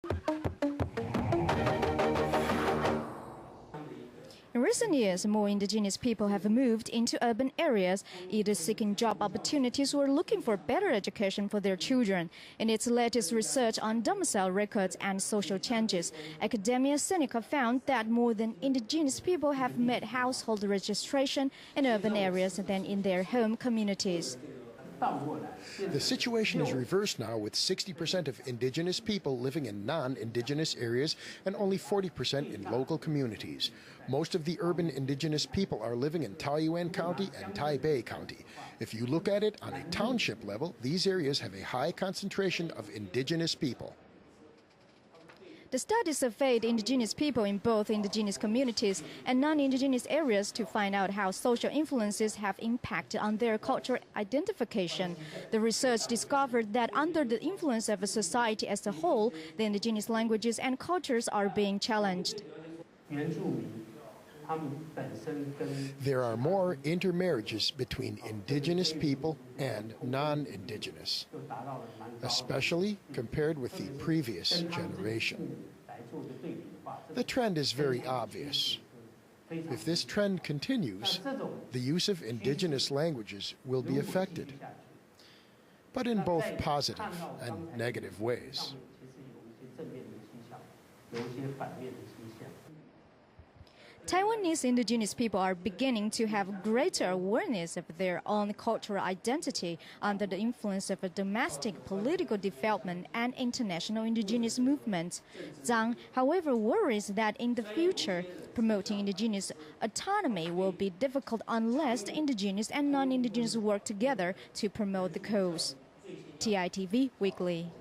In recent years, more indigenous people have moved into urban areas, either seeking job opportunities or looking for better education for their children. In its latest research on domicile records and social changes, Academia Sinica found that more than indigenous people have made household registration in urban areas than in their home communities. The situation is reversed now, with 60% of indigenous people living in non-indigenous areas and only 40% in local communities. Most of the urban indigenous people are living in Taoyuan County and Taipei County. If you look at it on a township level, these areas have a high concentration of indigenous people. The study surveyed indigenous people in both indigenous communities and non-indigenous areas to find out how social influences have impacted on their cultural identification. The research discovered that under the influence of a society as a whole, the indigenous languages and cultures are being challenged. There are more intermarriages between indigenous people and non-indigenous, especially compared with the previous generation. The trend is very obvious. If this trend continues, the use of indigenous languages will be affected, but in both positive and negative ways. Taiwanese indigenous people are beginning to have greater awareness of their own cultural identity under the influence of a domestic political development and international indigenous movement. Zhang, however, worries that in the future, promoting indigenous autonomy will be difficult unless the indigenous and non-indigenous work together to promote the cause. TITV Weekly.